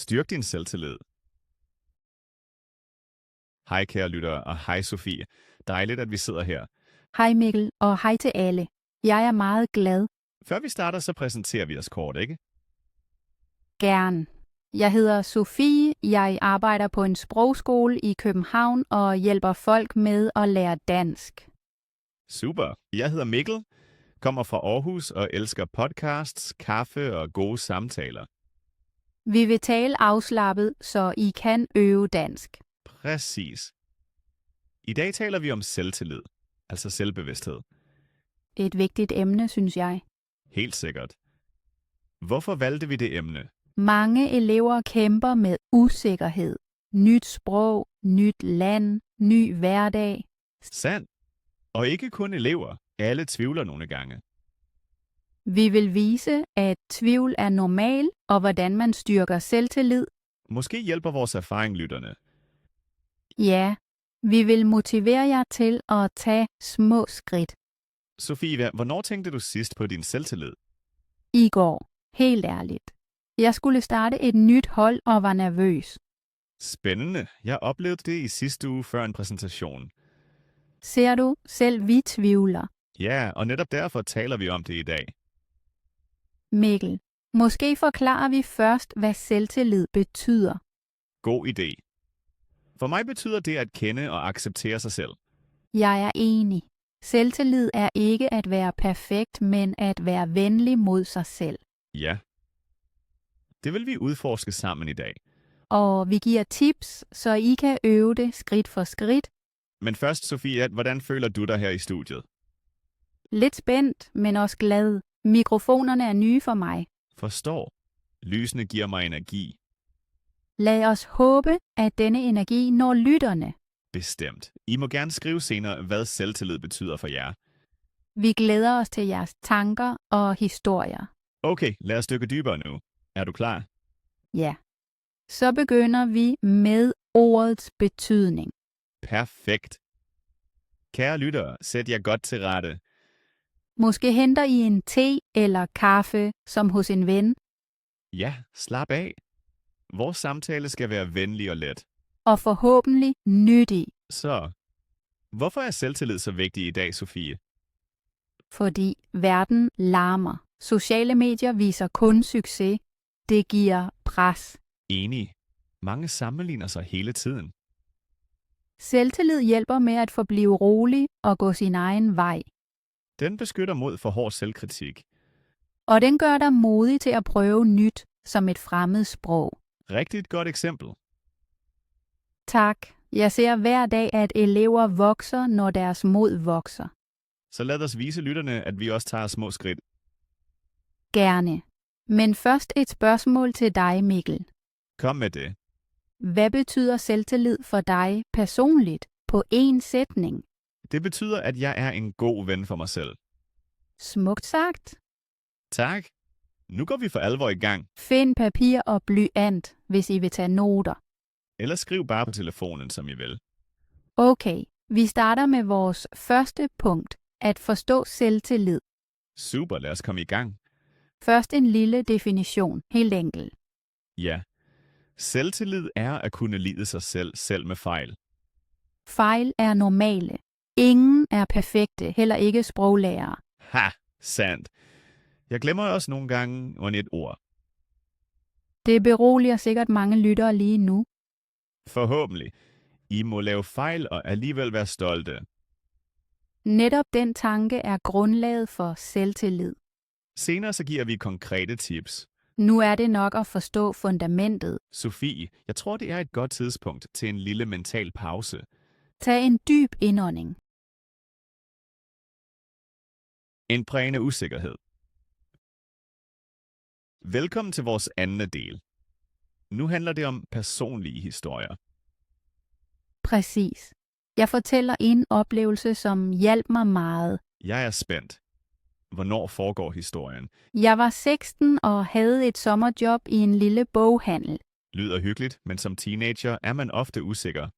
Styrk din selvtillid. Hej kære lyttere, og hej Sofie. Dejligt, at vi sidder her. Hej Mikkel, og hej til alle. Jeg er meget glad. Før vi starter, så præsenterer vi os kort, ikke? Gerne. Jeg hedder Sofie. Jeg arbejder på en sprogskole i København og hjælper folk med at lære dansk. Super. Jeg hedder Mikkel, kommer fra Aarhus og elsker podcasts, kaffe og gode samtaler. Vi vil tale afslappet, så I kan øve dansk. Præcis. I dag taler vi om selvtillid, altså selvbevidsthed. Et vigtigt emne, synes jeg. Helt sikkert. Hvorfor valgte vi det emne? Mange elever kæmper med usikkerhed. Nyt sprog, nyt land, ny hverdag. Sandt. Og ikke kun elever. Alle tvivler nogle gange. Vi vil vise, at tvivl er normal, og hvordan man styrker selvtillid. Måske hjælper vores erfaring lytterne. Ja, vi vil motivere jer til at tage små skridt. Sofie, hvornår tænkte du sidst på din selvtillid? I går, helt ærligt. Jeg skulle starte et nyt hold og var nervøs. Spændende. Jeg oplevede det i sidste uge før en præsentation. Ser du, selv vi tvivler. Ja, og netop derfor taler vi om det i dag. Mikkel, måske forklarer vi først, hvad selvtillid betyder. God idé. For mig betyder det at kende og acceptere sig selv. Jeg er enig. Selvtillid er ikke at være perfekt, men at være venlig mod sig selv. Ja. Det vil vi udforske sammen i dag. Og vi giver tips, så I kan øve det skridt for skridt. Men først, Sofie, hvordan føler du dig her i studiet? Lidt spændt, men også glad. Mikrofonerne er nye for mig. Forstår. Lysene giver mig energi. Lad os håbe, at denne energi når lytterne. Bestemt. I må gerne skrive senere, hvad selvtillid betyder for jer. Vi glæder os til jeres tanker og historier. Okay, lad os dykke dybere nu. Er du klar? Ja. Så begynder vi med ordets betydning. Perfekt. Kære lyttere, sæt jer godt til rette. Måske henter I en te eller kaffe, som hos en ven, Ja, slap af. Vores samtale skal være venlig og let. og forhåbentlig nyttig, Så, hvorfor er selvtillid så vigtig i dag, Sofie? fordi verden larmer. Sociale medier viser kun succes. Det giver pres. Enig. Mange sammenligner sig hele tiden. Selvtillid hjælper med at forblive rolig og gå sin egen vej. Den beskytter mod for hård selvkritik. Og den gør dig modig til at prøve nyt som et fremmed sprog. Rigtig godt eksempel. Tak. Jeg ser hver dag, at elever vokser, når deres mod vokser. Så lad os vise lytterne, at vi også tager små skridt. Gerne. Men først et spørgsmål til dig, Mikkel. Kom med det. Hvad betyder selvtillid for dig personligt på én sætning? Det betyder, at jeg er en god ven for mig selv. Smukt sagt. Tak. Nu går vi for alvor i gang. Find papir og blyant, hvis I vil tage noter. Eller skriv bare på telefonen, som I vil. Okay, vi starter med vores første punkt. At forstå selvtillid. Super, lad os komme i gang. Først en lille definition, helt enkelt. Ja. Selvtillid er at kunne lide sig selv med fejl. Fejl er normale. Ingen er perfekte, heller ikke sproglærere. Ha! Sandt. Jeg glemmer også nogle gange et ord. Det beroliger sikkert mange lyttere lige nu. Forhåbentlig. I må lave fejl og alligevel være stolte. Netop den tanke er grundlaget for selvtillid. Senere så giver vi konkrete tips. Nu er det nok at forstå fundamentet. Sofie, jeg tror, det er et godt tidspunkt til en lille mental pause. Tag en dyb indånding. En prægende usikkerhed. Velkommen til vores anden del. Nu handler det om personlige historier. Præcis. Jeg fortæller en oplevelse, som hjalp mig meget. Jeg er spændt. Hvornår foregår historien? Jeg var 16 og havde et sommerjob i en lille boghandel. Lyder hyggeligt, men som teenager er man ofte usikker.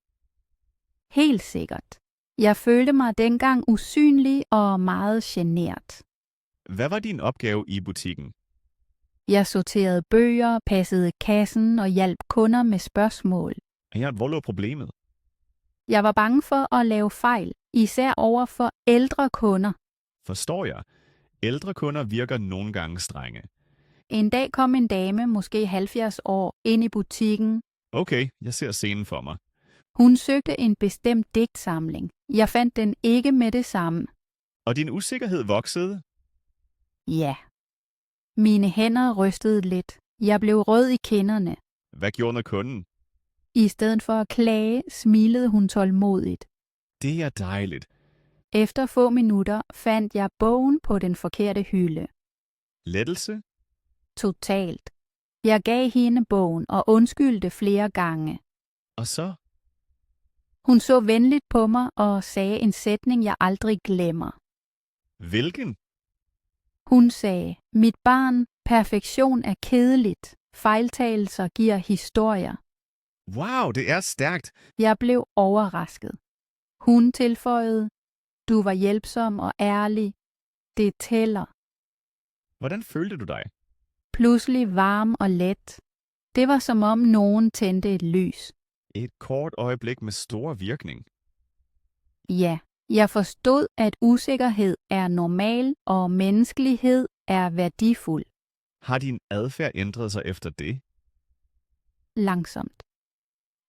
Helt sikkert. Jeg følte mig dengang usynlig og meget genert. Hvad var din opgave i butikken? Jeg sorterede bøger, passede kassen og hjalp kunder med spørgsmål. Ja, hvor lå problemet? Jeg var bange for at lave fejl, især over for ældre kunder. Forstår jeg. Ældre kunder virker nogle gange strenge. En dag kom en dame, måske 70 år, ind i butikken. Okay, jeg ser scenen for mig. Hun søgte en bestemt digtsamling. Jeg fandt den ikke med det samme. Og din usikkerhed voksede? Ja. Mine hænder rystede lidt. Jeg blev rød i kinderne. Hvad gjorde kunden? I stedet for at klage, smilede hun tålmodigt. Det er dejligt. Efter få minutter fandt jeg bogen på den forkerte hylde. Lettelse? Totalt. Jeg gav hende bogen og undskyldte flere gange. Og så? Hun så venligt på mig og sagde en sætning, jeg aldrig glemmer. Hvilken? Hun sagde, mit barn, perfektion er kedeligt. Fejltagelser giver historier. Wow, det er stærkt. Jeg blev overrasket. Hun tilføjede, du var hjælpsom og ærlig. Det tæller. Hvordan følte du dig? Pludselig varm og let. Det var som om nogen tændte et lys. Et kort øjeblik med stor virkning. Ja, jeg forstod, at usikkerhed er normal, og menneskelighed er værdifuld. Har din adfærd ændret sig efter det? Langsomt.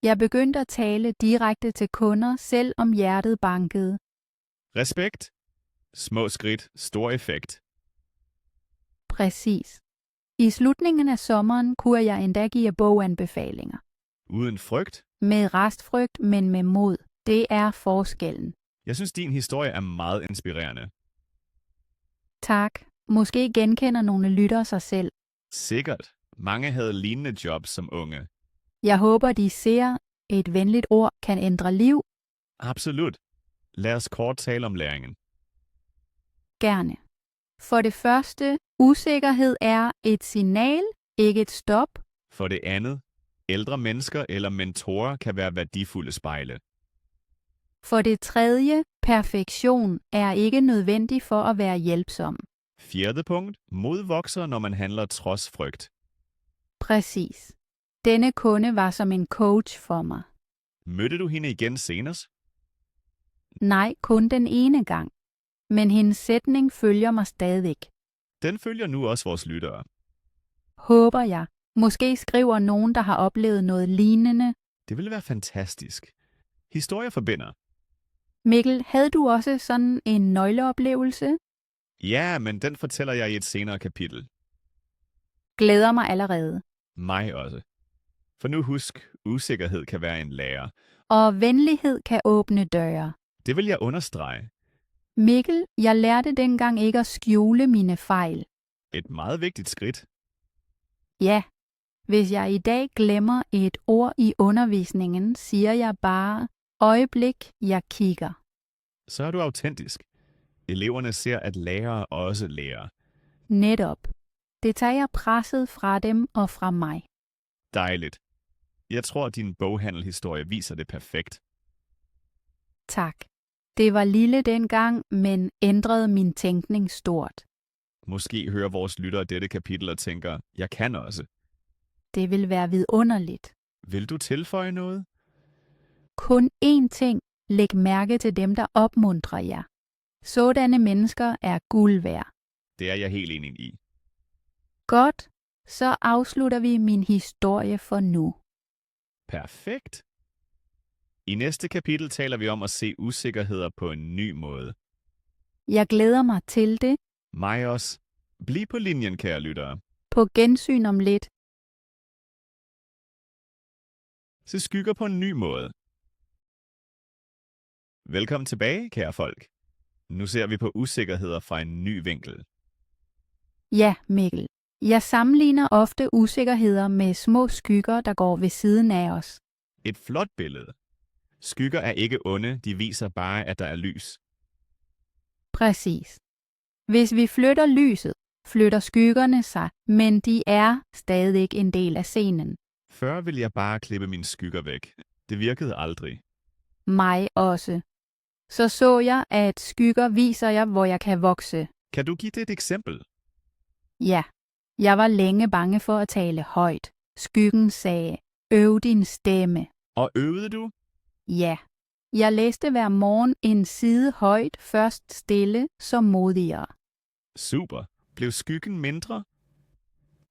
Jeg begyndte at tale direkte til kunder, selv om hjertet bankede. Respekt. Små skridt, stor effekt. Præcis. I slutningen af sommeren kunne jeg endda give boganbefalinger. Uden frygt? Med restfrygt, men med mod. Det er forskellen. Jeg synes, din historie er meget inspirerende. Tak. Måske genkender nogle lyttere sig selv. Sikkert. Mange havde lignende jobs som unge. Jeg håber, de ser, et venligt ord kan ændre liv. Absolut. Lad os kort tale om læringen. Gerne. For det første, usikkerhed er et signal, ikke et stop. For det andet, ældre mennesker eller mentorer kan være værdifulde spejle. For det tredje, perfektion er ikke nødvendig for at være hjælpsom. Fjerde punkt, mod vokser, når man handler trods frygt. Præcis. Denne kunde var som en coach for mig. Mødte du hende igen senere? Nej, kun den ene gang. Men hendes sætning følger mig stadig. Den følger nu også vores lyttere. Håber jeg. Måske skriver nogen, der har oplevet noget lignende. Det ville være fantastisk. Historier forbinder. Mikkel, havde du også sådan en nøgleoplevelse? Ja, men den fortæller jeg i et senere kapitel. Glæder mig allerede. Mig også. For nu husk, usikkerhed kan være en lærer. Og venlighed kan åbne døre. Det vil jeg understrege. Mikkel, jeg lærte dengang ikke at skjule mine fejl. Et meget vigtigt skridt. Ja, hvis jeg i dag glemmer et ord i undervisningen, siger jeg bare, øjeblik, jeg kigger. Så er du autentisk. Eleverne ser, at lærere også lærer. Netop. Det tager presset fra dem og fra mig. Dejligt. Jeg tror, at din boghandelhistorie viser det perfekt. Tak. Det var lille dengang, men ændrede min tænkning stort. Måske hører vores lyttere dette kapitel og tænker, jeg kan også. Det vil være vidunderligt. Vil du tilføje noget? Kun én ting. Læg mærke til dem, der opmuntrer jer. Sådanne mennesker er guld værd. Det er jeg helt enig i. Godt, så afslutter vi min historie for nu. Perfekt. I næste kapitel taler vi om at se usikkerheder på en ny måde. Jeg glæder mig til det. Mig også. Bliv på linjen, kære lyttere. På gensyn om lidt. Se skygger på en ny måde. Velkommen tilbage, kære folk. Nu ser vi på usikkerheder fra en ny vinkel. Ja, Mikkel. Jeg sammenligner ofte usikkerheder med små skygger, der går ved siden af os. Et flot billede. Skygger er ikke onde, de viser bare, at der er lys. Præcis. Hvis vi flytter lyset, flytter skyggerne sig, men de er stadig en del af scenen. Før ville jeg bare klippe mine skygger væk. Det virkede aldrig. Mig også. Så jeg, at skygger viser jer, hvor jeg kan vokse. Kan du give det et eksempel? Ja. Jeg var længe bange for at tale højt. Skyggen sagde, øv din stemme. Og øvede du? Ja. Jeg læste hver morgen en side højt, først stille, så modigere. Super. Blev skyggen mindre?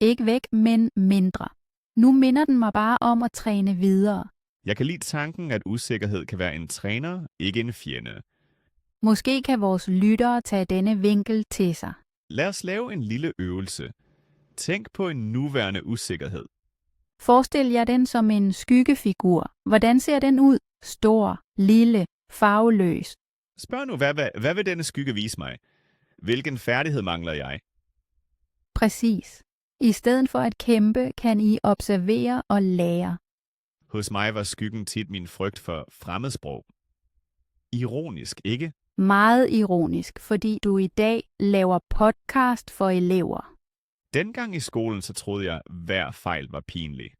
Ikke væk, men mindre. Nu minder den mig bare om at træne videre. Jeg kan lide tanken, at usikkerhed kan være en træner, ikke en fjende. Måske kan vores lyttere tage denne vinkel til sig. Lad os lave en lille øvelse. Tænk på en nuværende usikkerhed. Forestil jer den som en skyggefigur. Hvordan ser den ud? Stor, lille, farveløs. Spørg nu, hvad vil denne skygge vise mig? Hvilken færdighed mangler jeg? Præcis. I stedet for at kæmpe, kan I observere og lære. Hos mig var skyggen tit min frygt for fremmedsprog. Ironisk, ikke? Meget ironisk, fordi du i dag laver podcast for elever. Dengang i skolen, så troede jeg, hver fejl var pinlig.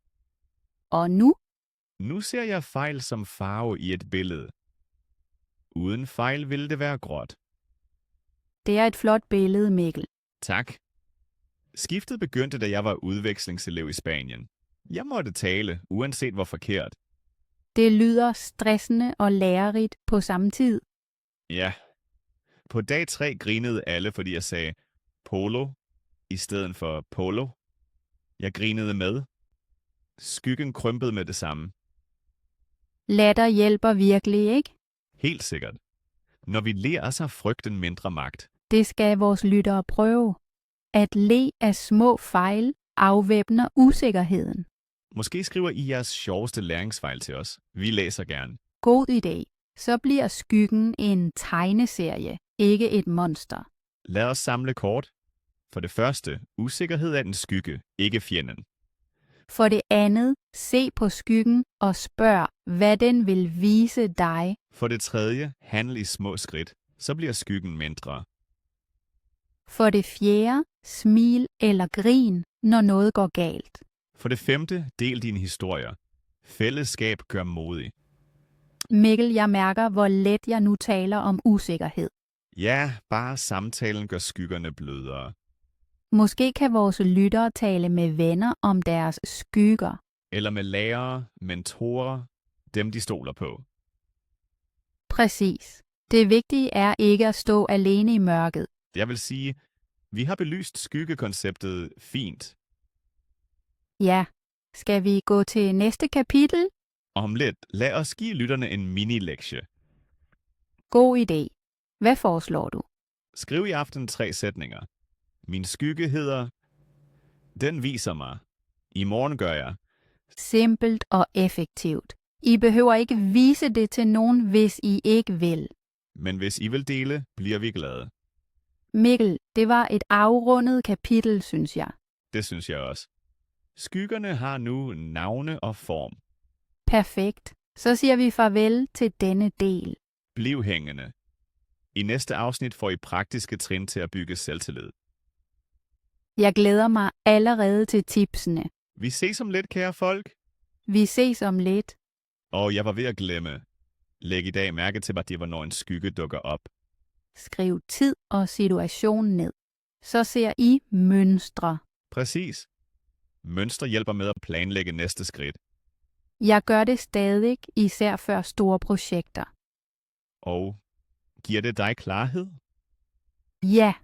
Og nu? Nu ser jeg fejl som farve i et billede. Uden fejl ville det være gråt. Det er et flot billede, Mikkel. Tak. Skiftet begyndte, da jeg var udvekslingselev i Spanien. Jeg måtte tale, uanset hvor forkert. Det lyder stressende og lærerigt på samme tid. Ja. På dag 3 grinede alle, fordi jeg sagde polo i stedet for polo. Jeg grinede med. Skyggen krympede med det samme. Latter hjælper virkelig, ikke? Helt sikkert. Når vi ler, så har frygten mindre magt. Det skal vores lyttere prøve. At le af små fejl afvæbner usikkerheden. Måske skriver I jeres sjoveste læringsfejl til os. Vi læser gerne. God idé. Så bliver skyggen en tegneserie, ikke et monster. Lad os samle kort. For det første, usikkerhed er en skygge, ikke fjenden. For det andet, se på skyggen og spørg, hvad den vil vise dig. For det tredje, handle i små skridt. Så bliver skyggen mindre. For det fjerde, smil eller grin, når noget går galt. For det femte, del dine historier. Fællesskab gør modig. Mikkel, jeg mærker, hvor let jeg nu taler om usikkerhed. Ja, bare samtalen gør skyggerne blødere. Måske kan vores lyttere tale med venner om deres skygger. Eller med lærere, mentorer, dem de stoler på. Præcis. Det vigtige er ikke at stå alene i mørket. Jeg vil sige, vi har belyst skyggekonceptet fint. Ja. Skal vi gå til næste kapitel? Om lidt, lad os give lytterne en mini-lektie. God idé. Hvad foreslår du? Skriv i aften 3 sætninger. Min skygge hedder... Den viser mig. I morgen gør jeg. Simpelt og effektivt. I behøver ikke vise det til nogen, hvis I ikke vil. Men hvis I vil dele, bliver vi glade. Mikkel, det var et afrundet kapitel, synes jeg. Det synes jeg også. Skyggerne har nu navne og form. Perfekt. Så siger vi farvel til denne del. Bliv hængende. I næste afsnit får I praktiske trin til at bygge selvtillid. Jeg glæder mig allerede til tipsene. Vi ses om lidt, kære folk. Vi ses om lidt. Og jeg var ved at glemme. Læg i dag mærke til, hvad det var, når en skygge dukker op. Skriv tid og situation ned. Så ser I mønstre. Præcis. Mønstre hjælper med at planlægge næste skridt. Jeg gør det stadig, især før store projekter. Og giver det dig klarhed? Ja,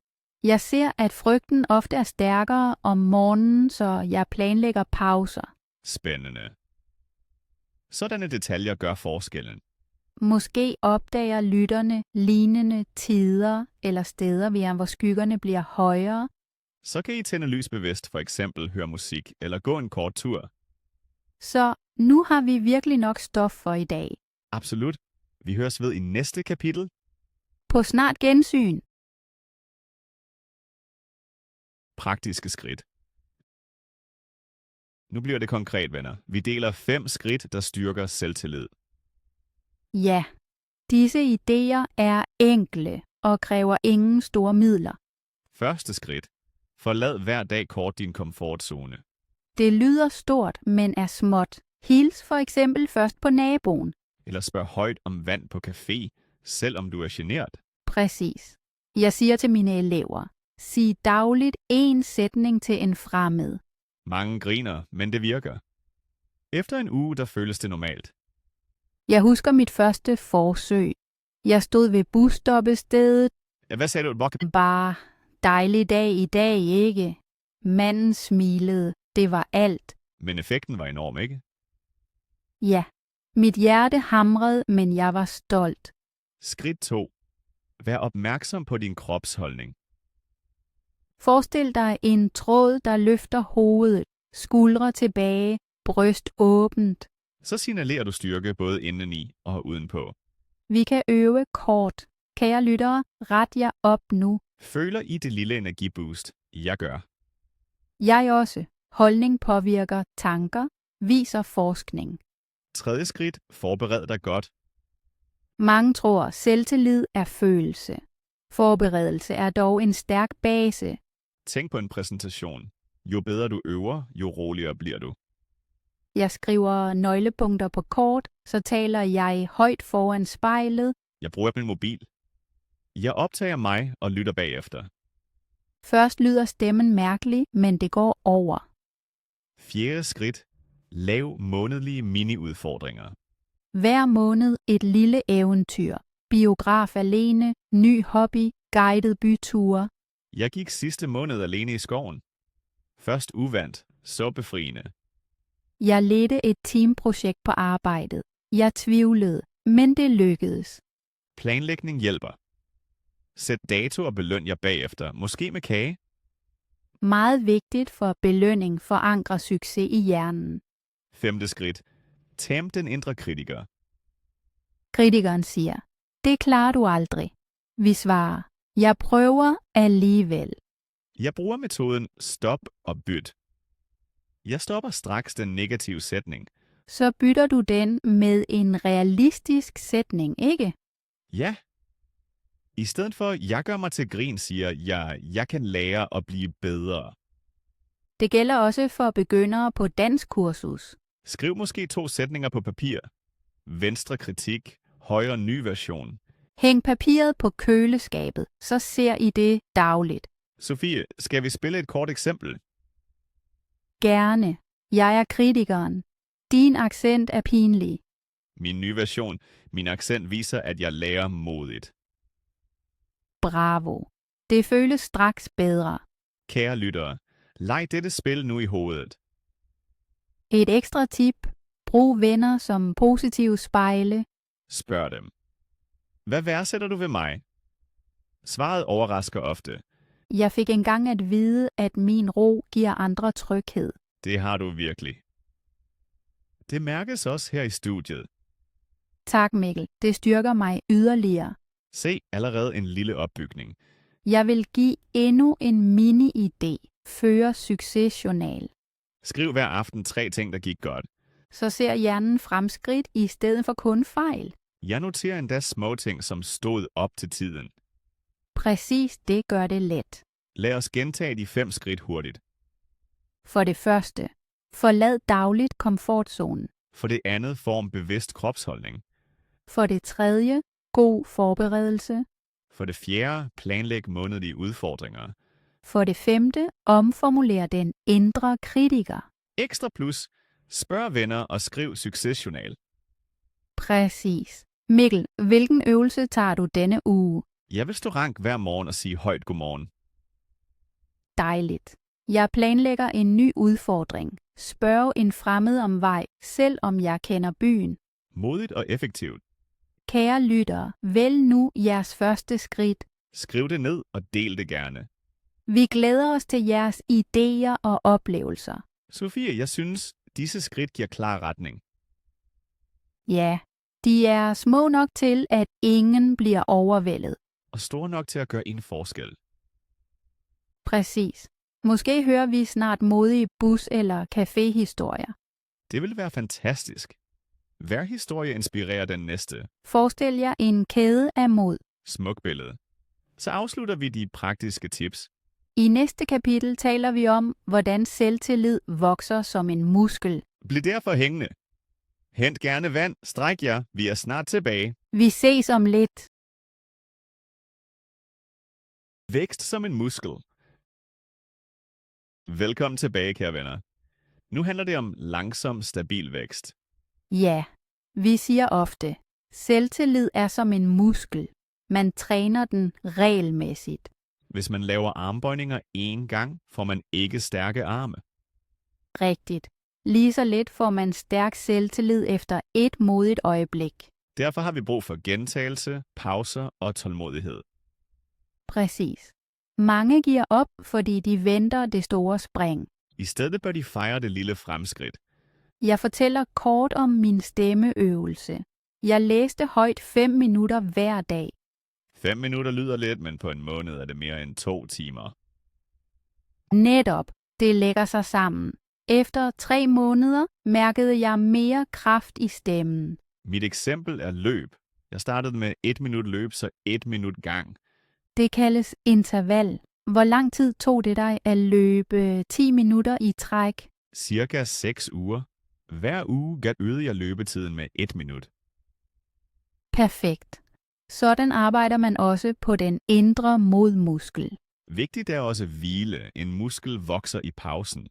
jeg ser, at frygten ofte er stærkere om morgenen, så jeg planlægger pauser. Spændende. Sådanne detaljer gør forskellen. Måske opdager lytterne lignende tider eller steder ved jer, hvor skyggerne bliver højere. Så kan I tænde lys bevidst, for eksempel høre musik eller gå en kort tur. Så nu har vi virkelig nok stof for i dag. Absolut. Vi høres ved i næste kapitel. På snart gensyn. Praktiske skridt. Nu bliver det konkret, venner. Vi deler 5 skridt, der styrker selvtillid. Ja, disse idéer er enkle og kræver ingen store midler. Første skridt. Forlad hver dag kort din komfortzone. Det lyder stort, men er småt. Hils for eksempel først på naboen. Eller spørg højt om vand på café, selvom du er genert. Præcis. Jeg siger til mine elever, Sig dagligt en sætning til en fremmed. Mange griner, men det virker. Efter en uge, der føles det normalt. Jeg husker mit første forsøg. Jeg stod ved busstoppestedet. Hvad sagde du? Bare dejlig dag i dag, ikke? Manden smilede. Det var alt. Men effekten var enorm, ikke? Ja, mit hjerte hamrede, men jeg var stolt. Skridt 2. Vær opmærksom på din kropsholdning. Forestil dig en tråd, der løfter hovedet, skuldre tilbage, bryst åbent. Så signalerer du styrke både indeni og udenpå. Vi kan øve kort. Kære lyttere, ret jer op nu. Føler I det lille energiboost? Jeg gør. Jeg også. Holdning påvirker tanker, viser forskning. Tredje skridt. Forbered dig godt. Mange tror, selvtillid er følelse. Forberedelse er dog en stærk base. Tænk på en præsentation. Jo bedre du øver, jo roligere bliver du. Jeg skriver nøglepunkter på kort, så taler jeg højt foran spejlet. Jeg bruger min mobil. Jeg optager mig og lytter bagefter. Først lyder stemmen mærkelig, men det går over. Fjerde skridt. Lav månedlige mini-udfordringer. Hver måned et lille eventyr. Biograf alene, ny hobby, guided byture. Jeg gik sidste måned alene i skoven. Først uvant, så befriende. Jeg ledte et teamprojekt på arbejdet. Jeg tvivlede, men det lykkedes. Planlægning hjælper. Sæt dato og beløn jer bagefter, måske med kage. Meget vigtigt for belønning forankrer succes i hjernen. Femte skridt. Tæm den indre kritiker. Kritikeren siger, det klarer du aldrig. Vi svarer, jeg prøver alligevel. Jeg bruger metoden stop og byt. Jeg stopper straks den negative sætning. Så bytter du den med en realistisk sætning, ikke? Ja. I stedet for, jeg gør mig til grin, siger jeg kan lære at blive bedre. Det gælder også for begyndere på danskkursus. Skriv måske 2 sætninger på papir. Venstre kritik, højre ny version. Hæng papiret på køleskabet, så ser I det dagligt. Sofie, skal vi spille et kort eksempel? Gerne. Jeg er kritikeren. Din accent er pinlig. Min nye version. Min accent viser, at jeg lærer modigt. Bravo. Det føles straks bedre. Kære lyttere, leg dette spil nu i hovedet. Et ekstra tip. Brug venner som positive spejle. Spørg dem. Hvad værdsætter du ved mig? Svaret overrasker ofte. Jeg fik engang at vide, at min ro giver andre tryghed. Det har du virkelig. Det mærkes også her i studiet. Tak, Mikkel. Det styrker mig yderligere. Se, allerede en lille opbygning. Jeg vil give endnu en mini-idé. Føre succesjournal. Skriv hver aften 3 ting, der gik godt. Så ser hjernen fremskridt i stedet for kun fejl. Jeg noterer endda små ting, som stod op til tiden. Præcis det gør det let. Lad os gentage de 5 skridt hurtigt. For det første, forlad dagligt komfortzonen. For det andet, form bevidst kropsholdning. For det tredje, god forberedelse. For det fjerde, planlæg månedlige udfordringer. For det femte, omformuler den indre kritiker. Ekstra plus, spørg venner og skriv succesjournal. Præcis. Mikkel, hvilken øvelse tager du denne uge? Jeg vil stå rank hver morgen og sige højt godmorgen. Dejligt. Jeg planlægger en ny udfordring. Spørg en fremmed om vej, selv om jeg kender byen. Modigt og effektivt. Kære lyttere, vælg nu jeres første skridt. Skriv det ned og del det gerne. Vi glæder os til jeres idéer og oplevelser. Sofie, jeg synes, disse skridt giver klar retning. Ja, de er små nok til, at ingen bliver overvældet. Og store nok til at gøre en forskel. Præcis. Måske hører vi snart modige bus- eller caféhistorier. Det vil være fantastisk. Hver historie inspirerer den næste. Forestil jer en kæde af mod. Smuk billede. Så afslutter vi de praktiske tips. I næste kapitel taler vi om, hvordan selvtillid vokser som en muskel. Bliv derfor hængende. Hent gerne vand, stræk jer, vi er snart tilbage. Vi ses om lidt. Vækst som en muskel. Velkommen tilbage, kære venner. Nu handler det om langsom, stabil vækst. Ja, vi siger ofte, selvtillid er som en muskel. Man træner den regelmæssigt. Hvis man laver armbøjninger én gang, får man ikke stærke arme. Rigtigt. Lige så let får man stærk selvtillid efter et modigt øjeblik. Derfor har vi brug for gentagelse, pauser og tålmodighed. Præcis. Mange giver op, fordi de venter det store spring. I stedet bør de fejre det lille fremskridt. Jeg fortæller kort om min stemmeøvelse. Jeg læste højt 5 minutter hver dag. 5 minutter lyder lidt, men på en måned er det mere end 2 timer. Netop, det lægger sig sammen. Efter 3 måneder mærkede jeg mere kraft i stemmen. Mit eksempel er løb. Jeg startede med 1 minut løb, så 1 minut gang. Det kaldes interval. Hvor lang tid tog det dig at løbe 10 minutter i træk? Cirka 6 uger. Hver uge øgede jeg løbetiden med 1 minut. Perfekt. Sådan arbejder man også på den indre modmuskel. Vigtigt er også hvile. En muskel vokser i pausen.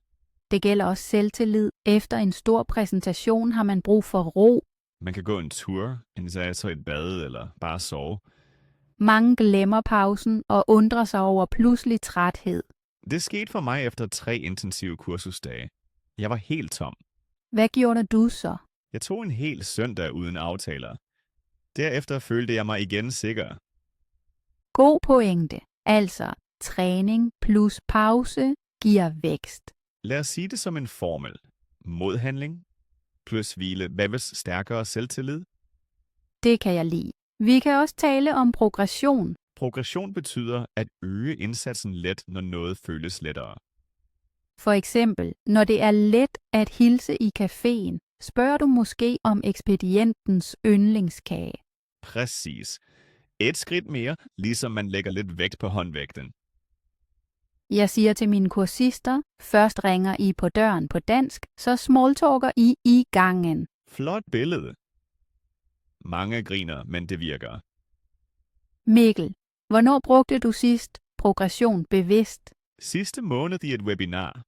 Det gælder også selvtillid. Efter en stor præsentation har man brug for ro. Man kan gå en tur, så et bad eller bare sove. Mange glemmer pausen og undrer sig over pludselig træthed. Det skete for mig efter 3 intensive kursusdage. Jeg var helt tom. Hvad gjorde du så? Jeg tog en hel søndag uden aftaler. Derefter følte jeg mig igen sikker. God pointe. Altså, træning plus pause giver vækst. Lad os sige det som en formel. Modhandling plus hvile. Hvad hvis stærkere selvtillid? Det kan jeg lide. Vi kan også tale om progression. Progression betyder at øge indsatsen let, når noget føles lettere. For eksempel, når det er let at hilse i caféen, spørger du måske om ekspedientens yndlingskage. Præcis. Et skridt mere, ligesom man lægger lidt vægt på håndvægten. Jeg siger til mine kursister, først ringer I på døren på dansk, så smalltalker I gangen. Flot billede. Mange griner, men det virker. Mikkel, hvornår brugte du sidst progression bevidst? Sidste måned i et webinar.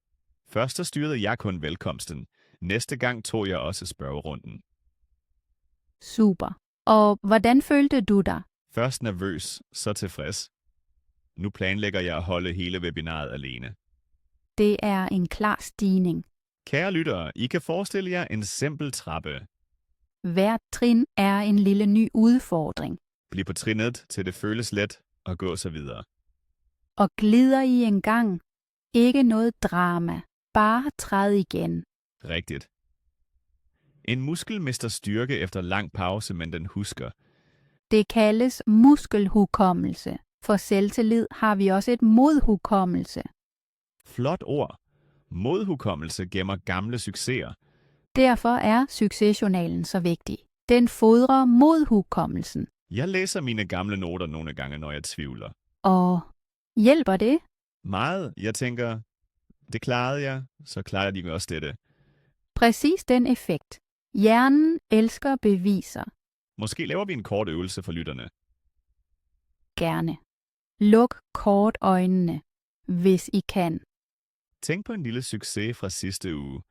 Først så styrede jeg kun velkomsten. Næste gang tog jeg også spørgerunden. Super. Og hvordan følte du dig? Først nervøs, så tilfreds. Nu planlægger jeg at holde hele webinaret alene. Det er en klar stigning. Kære lyttere, I kan forestille jer en simpel trappe. Hvert trin er en lille ny udfordring. Bliv på trin 1, til det føles let, og gå så videre. Og glider I en gang? Ikke noget drama. Bare træd igen. Rigtigt. En muskel mister styrke efter lang pause, men den husker. Det kaldes muskelhukommelse. For selvtillid har vi også et modhukommelse. Flot ord. Modhukommelse gemmer gamle succeser. Derfor er succesjournalen så vigtig. Den fodrer modhukommelsen. Jeg læser mine gamle noter nogle gange, når jeg tvivler. Og hjælper det? Meget. Jeg tænker, det klarede jeg, så klarer de også dette. Præcis den effekt. Hjernen elsker beviser. Måske laver vi en kort øvelse for lytterne. Gerne. Luk kort øjnene, hvis I kan. Tænk på en lille succes fra sidste uge.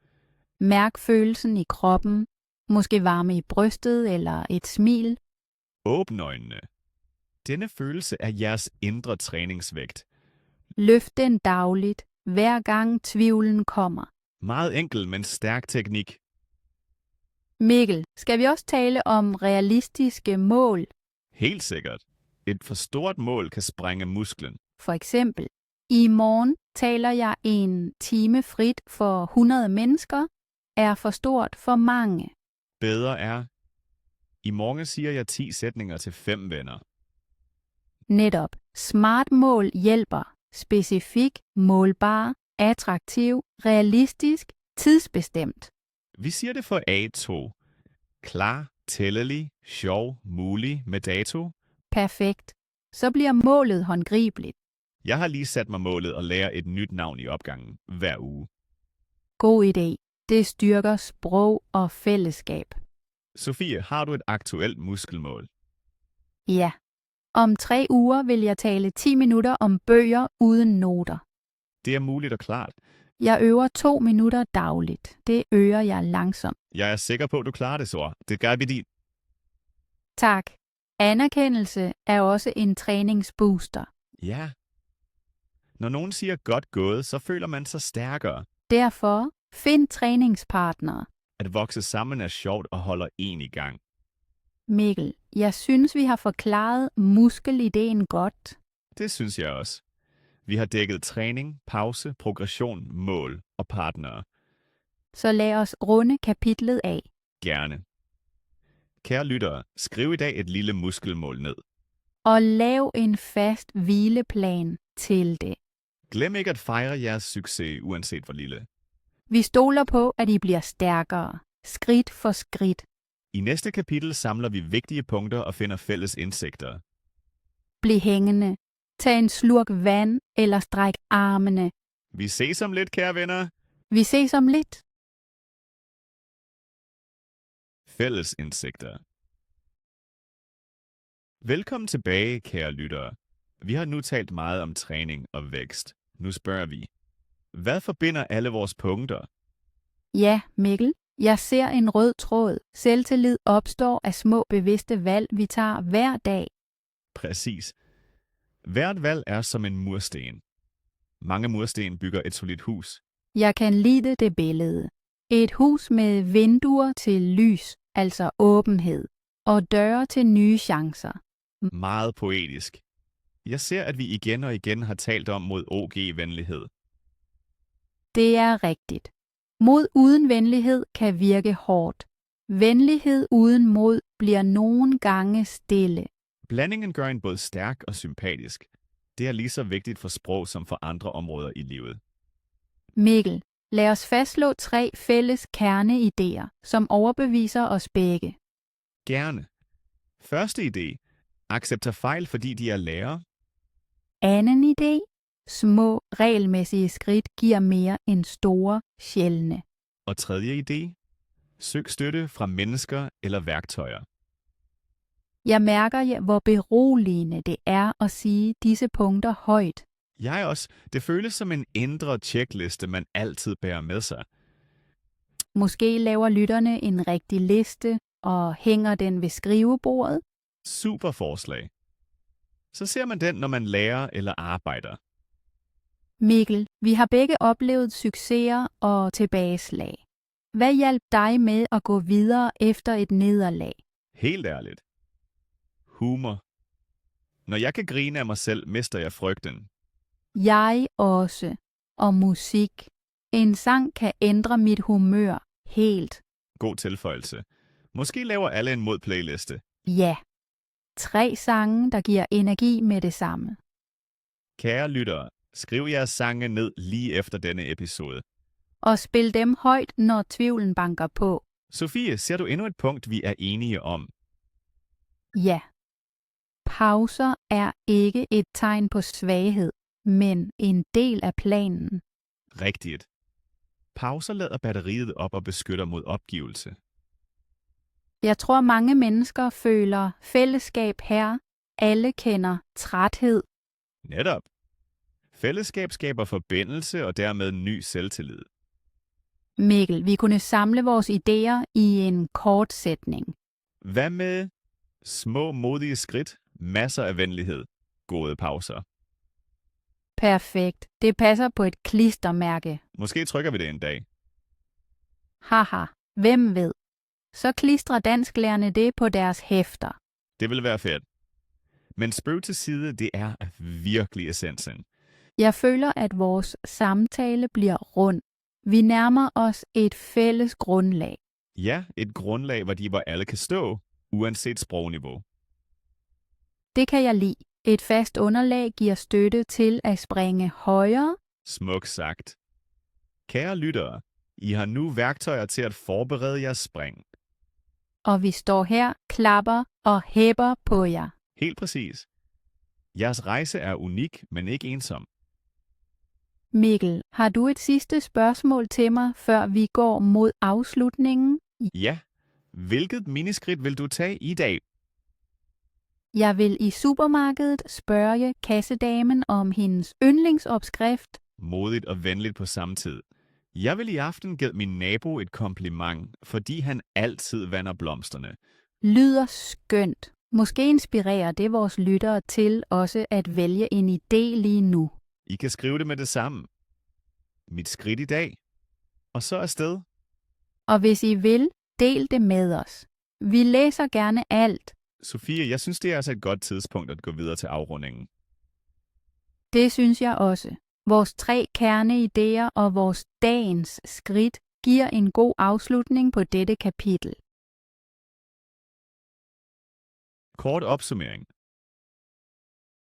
Mærk følelsen i kroppen, måske varme i brystet eller et smil. Åbn øjnene. Denne følelse er jeres indre træningsvægt. Løft den dagligt, hver gang tvivlen kommer. Meget enkel, men stærk teknik. Mikkel, skal vi også tale om realistiske mål? Helt sikkert. Et for stort mål kan sprænge musklen. For eksempel, i morgen taler jeg en time frit for 100 mennesker, er for stort for mange. Bedre er, i morgen siger jeg 10 sætninger til 5 venner. Netop. Smart mål hjælper. Specifik, målbar, attraktiv, realistisk, tidsbestemt. Vi siger det for A2. Klar, tællelig, sjov, mulig med dato. Perfekt. Så bliver målet håndgribeligt. Jeg har lige sat mig målet at lære et nyt navn i opgangen hver uge. God idé. Det styrker sprog og fællesskab. Sofie, har du et aktuelt muskelmål? Ja. Om 3 uger vil jeg tale 10 minutter om bøger uden noter. Det er muligt og klart. Jeg øver 2 minutter dagligt. Det øger jeg langsomt. Jeg er sikker på, at du klarer det, Sor. Det gør vi dit. Tak. Anerkendelse er også en træningsbooster. Ja. Når nogen siger godt gået, så føler man sig stærkere. Derfor, find træningspartnere. At vokse sammen er sjovt og holder en i gang. Mikkel, jeg synes, vi har forklaret muskelideen godt. Det synes jeg også. Vi har dækket træning, pause, progression, mål og partnere. Så lad os runde kapitlet af. Gerne. Kære lyttere, skriv i dag et lille muskelmål ned. Og lav en fast hvileplan til det. Glem ikke at fejre jeres succes, uanset hvor lille. Vi stoler på, at I bliver stærkere. Skridt for skridt. I næste kapitel samler vi vigtige punkter og finder fælles indsigter. Bliv hængende. Tag en slurk vand eller stræk armene. Vi ses om lidt, kære venner. Vi ses om lidt. Fælles indsigter. Velkommen tilbage, kære lyttere. Vi har nu talt meget om træning og vækst. Nu spørger vi. Hvad forbinder alle vores punkter? Ja, Mikkel. Jeg ser en rød tråd. Selvtillid opstår af små bevidste valg, vi tager hver dag. Præcis. Hvert valg er som en mursten. Mange mursten bygger et solidt hus. Jeg kan lide det billede. Et hus med vinduer til lys, altså åbenhed, og døre til nye chancer. Meget poetisk. Jeg ser, at vi igen og igen har talt om mod OG-venlighed. Det er rigtigt. Mod uden venlighed kan virke hårdt. Venlighed uden mod bliver nogle gange stille. Blandingen gør en både stærk og sympatisk. Det er lige så vigtigt for sprog som for andre områder i livet. Mikkel, lad os fastslå 3 fælles kerneidéer, som overbeviser os begge. Gerne. Første idé. Accepter fejl, fordi de er lærer. Anden idé. Små, regelmæssige skridt giver mere end store, sjældne. Og tredje idé. Søg støtte fra mennesker eller værktøjer. Jeg mærker, hvor beroligende det er at sige disse punkter højt. Jeg også. Det føles som en indre tjekliste, man altid bærer med sig. Måske laver lytterne en rigtig liste og hænger den ved skrivebordet. Super forslag. Så ser man den, når man lærer eller arbejder. Mikkel, vi har begge oplevet succeser og tilbageslag. Hvad hjalp dig med at gå videre efter et nederlag? Helt ærligt. Humor. Når jeg kan grine af mig selv, mister jeg frygten. Jeg også. Og musik. En sang kan ændre mit humør helt. God tilføjelse. Måske laver alle en mod-playliste. Ja. 3 sange, der giver energi med det samme. Kære lyttere, skriv jeres sange ned lige efter denne episode. Og spil dem højt, når tvivlen banker på. Sofie, ser du endnu et punkt, vi er enige om? Ja. Pauser er ikke et tegn på svaghed, men en del af planen. Rigtigt. Pauser lader batteriet op og beskytter mod opgivelse. Jeg tror, mange mennesker føler fællesskab her. Alle kender træthed. Netop. Fællesskab skaber forbindelse og dermed ny selvtillid. Mikkel, vi kunne samle vores idéer i en kort sætning. Hvad med små, modige skridt, masser af venlighed, gode pauser? Perfekt. Det passer på et klistermærke. Måske trykker vi det en dag. Haha, hvem ved? Så klistrer dansklærerne det på deres hæfter. Det vil være fedt. Men spøg til side, det er virkelig essensen. Jeg føler, at vores samtale bliver rund. Vi nærmer os et fælles grundlag. Ja, et grundlag, hvor alle kan stå, uanset sprogniveau. Det kan jeg lide. Et fast underlag giver støtte til at springe højere. Smukt sagt. Kære lyttere, I har nu værktøjer til at forberede jeres spring. Og vi står her, klapper og hæpper på jer. Helt præcis. Jeres rejse er unik, men ikke ensom. Mikkel, har du et sidste spørgsmål til mig, før vi går mod afslutningen? Ja. Hvilket miniskridt vil du tage i dag? Jeg vil i supermarkedet spørge kassedamen om hendes yndlingsopskrift. Modigt og venligt på samme tid. Jeg vil i aften give min nabo et kompliment, fordi han altid vander blomsterne. Lyder skønt. Måske inspirerer det vores lyttere til også at vælge en idé lige nu. I kan skrive det med det samme. Mit skridt i dag. Og så afsted. Og hvis I vil, del det med os. Vi læser gerne alt. Sofie, jeg synes, det er altså et godt tidspunkt at gå videre til afrundingen. Det synes jeg også. Vores 3 kerneidéer og vores dagens skridt giver en god afslutning på dette kapitel. Kort opsummering.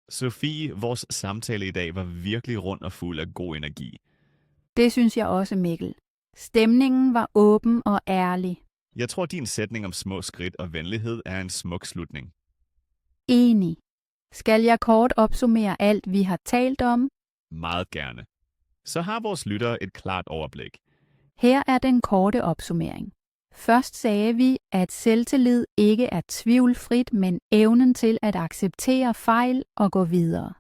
Sofie, vores samtale i dag var virkelig rund og fuld af god energi. Det synes jeg også, Mikkel. Stemningen var åben og ærlig. Jeg tror, din sætning om små skridt og venlighed er en smuk slutning. Enig. Skal jeg kort opsummere alt, vi har talt om? Meget gerne. Så har vores lyttere et klart overblik. Her er den korte opsummering. Først sagde vi, at selvtillid ikke er tvivlfrit, men evnen til at acceptere fejl og gå videre.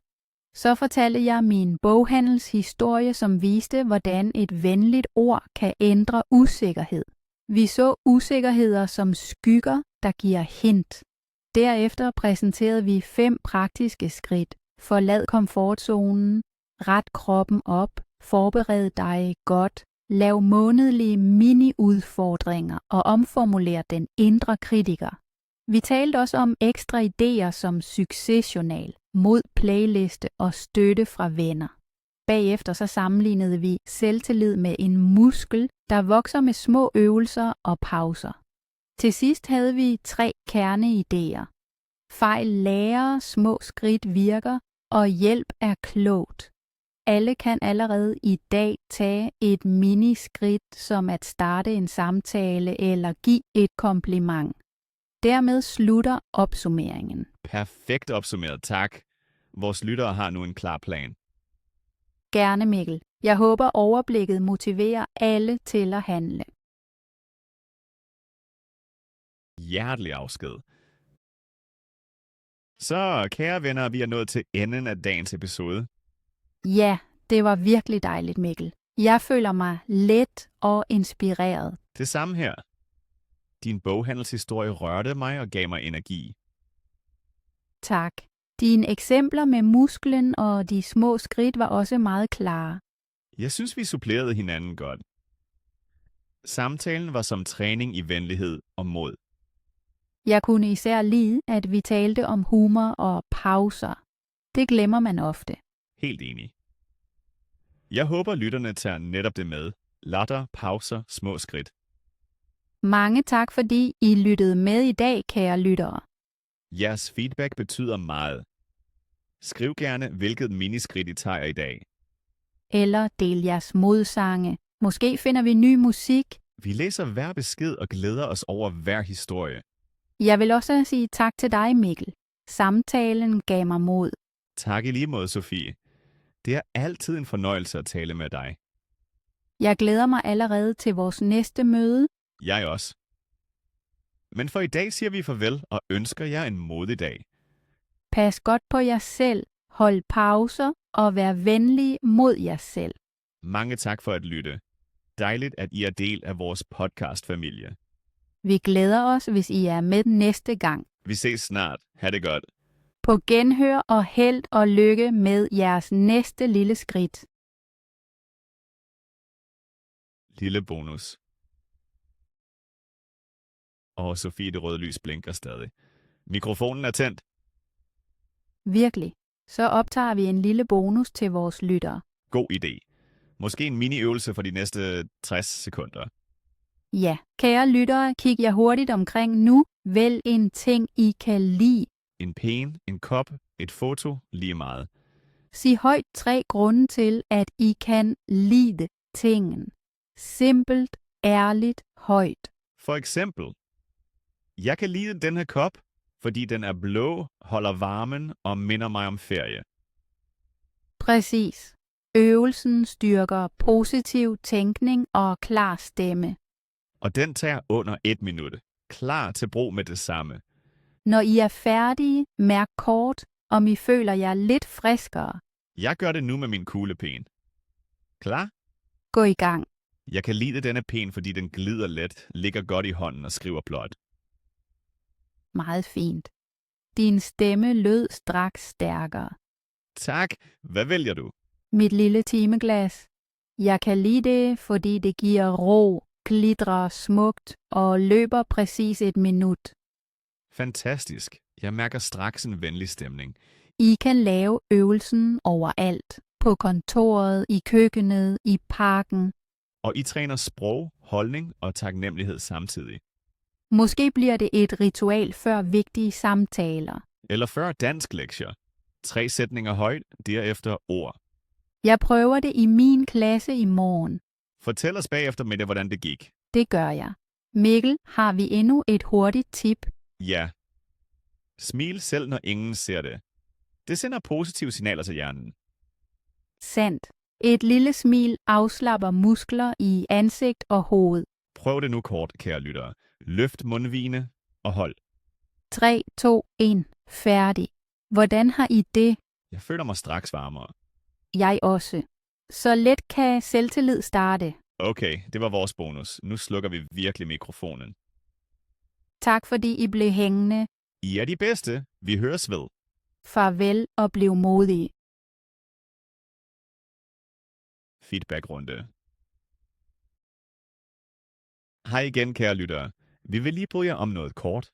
Så fortalte jeg min boghandelshistorie, som viste, hvordan et venligt ord kan ændre usikkerhed. Vi så usikkerheder som skygger, der giver hint. Derefter præsenterede vi 5 praktiske skridt. Forlad komfortzonen, ret kroppen op, forbered dig godt, lav månedlige mini-udfordringer og omformuler den indre kritiker. Vi talte også om ekstra idéer som succesjournal, mod playliste og støtte fra venner. Bagefter så sammenlignede vi selvtillid med en muskel, der vokser med små øvelser og pauser. Til sidst havde vi 3 kerneidéer. Fejl lærer, små skridt virker, og hjælp er klogt. Alle kan allerede i dag tage et miniskridt som at starte en samtale eller give et kompliment. Dermed slutter opsummeringen. Perfekt opsummeret, tak. Vores lyttere har nu en klar plan. Gerne, Mikkel. Jeg håber overblikket motiverer alle til at handle. Hjertelig afsked. Så, kære venner, vi er nået til enden af dagens episode. Ja, det var virkelig dejligt, Mikkel. Jeg føler mig let og inspireret. Det samme her. Din boghandelshistorie rørte mig og gav mig energi. Tak. Dine eksempler med musklen og de små skridt var også meget klare. Jeg synes, vi supplerede hinanden godt. Samtalen var som træning i venlighed og mod. Jeg kunne især lide, at vi talte om humor og pauser. Det glemmer man ofte. Helt enig. Jeg håber, lytterne tager netop det med. Latter, pauser, små skridt. Mange tak, fordi I lyttede med i dag, kære lyttere. Jeres feedback betyder meget. Skriv gerne, hvilket miniskridt I tager i dag. Eller del jeres modsange. Måske finder vi ny musik. Vi læser hver besked og glæder os over hver historie. Jeg vil også sige tak til dig, Mikkel. Samtalen gav mig mod. Tak i lige måde, Sofie. Det er altid en fornøjelse at tale med dig. Jeg glæder mig allerede til vores næste møde. Jeg også. Men for i dag siger vi farvel og ønsker jer en modig dag. Pas godt på jer selv, hold pauser og vær venlige mod jer selv. Mange tak for at lytte. Dejligt, at I er del af vores podcastfamilie. Vi glæder os, hvis I er med næste gang. Vi ses snart. Ha' det godt. På genhør og held og lykke med jeres næste lille skridt. Lille bonus. Og Sofie, det røde lys blinker stadig. Mikrofonen er tændt. Virkelig. Så optager vi en lille bonus til vores lyttere. God idé. Måske en mini-øvelse for de næste 60 sekunder. Ja, kære lyttere, kig jer hurtigt omkring nu. Vælg en ting, I kan lide. En pen, en kop, et foto, lige meget. Sig højt 3 grunde til, at I kan lide tingen. Simpelt, ærligt, højt. For eksempel, jeg kan lide den her kop, fordi den er blå, holder varmen og minder mig om ferie. Præcis. Øvelsen styrker positiv tænkning og klar stemme. Og den tager under 1 minut. Klar til brug med det samme. Når I er færdige, mærk kort, om I føler jer lidt friskere. Jeg gør det nu med min kuglepen. Klar? Gå i gang. Jeg kan lide, den er pæn, fordi den glider let, ligger godt i hånden og skriver blot. Meget fint. Din stemme lød straks stærkere. Tak. Hvad vælger du? Mit lille timeglas. Jeg kan lide det, fordi det giver ro, glitrer smukt og løber præcis 1 minut. Fantastisk. Jeg mærker straks en venlig stemning. I kan lave øvelsen overalt. På kontoret, i køkkenet, i parken. Og I træner sprog, holdning og taknemmelighed samtidig. Måske bliver det et ritual før vigtige samtaler. Eller før dansklektier. 3 sætninger højt, derefter ord. Jeg prøver det i min klasse i morgen. Fortæl os bagefter med det, hvordan det gik. Det gør jeg. Mikkel, har vi endnu et hurtigt tip? Ja. Smil selv, når ingen ser det. Det sender positive signaler til hjernen. Sandt. Et lille smil afslapper muskler i ansigt og hoved. Prøv det nu kort, kære lyttere. Løft mundvigene og hold. 3, 2, 1. Færdig. Hvordan har I det? Jeg føler mig straks varmere. Jeg også. Så let kan selvtillid starte. Okay, det var vores bonus. Nu slukker vi virkelig mikrofonen. Tak fordi I blev hængende. I er de bedste. Vi høres ved. Farvel og bliv modige. Feedbackrunde. Hej igen, kære lyttere. Vi vil lige bryde jer om noget kort.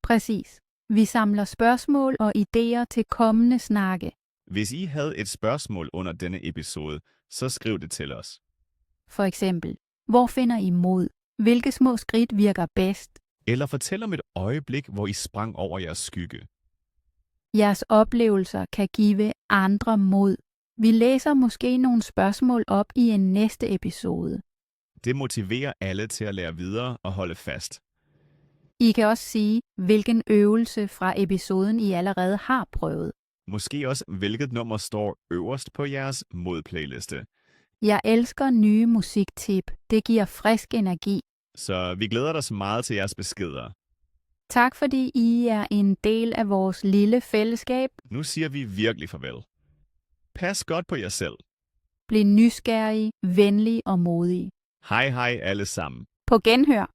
Præcis. Vi samler spørgsmål og idéer til kommende snakke. Hvis I havde et spørgsmål under denne episode, så skriv det til os. For eksempel, hvor finder I mod? Hvilke små skridt virker bedst? Eller fortæl om et øjeblik, hvor I sprang over jeres skygge. Jeres oplevelser kan give andre mod. Vi læser måske nogle spørgsmål op i en næste episode. Det motiverer alle til at lære videre og holde fast. I kan også sige, hvilken øvelse fra episoden I allerede har prøvet. Måske også, hvilket nummer står øverst på jeres modplayliste. Jeg elsker nye musiktip. Det giver frisk energi. Så vi glæder os meget til jeres beskeder. Tak fordi I er en del af vores lille fællesskab. Nu siger vi virkelig farvel. Pas godt på jer selv. Bliv nysgerrig, venlig og modig. Hej hej alle sammen. På genhør.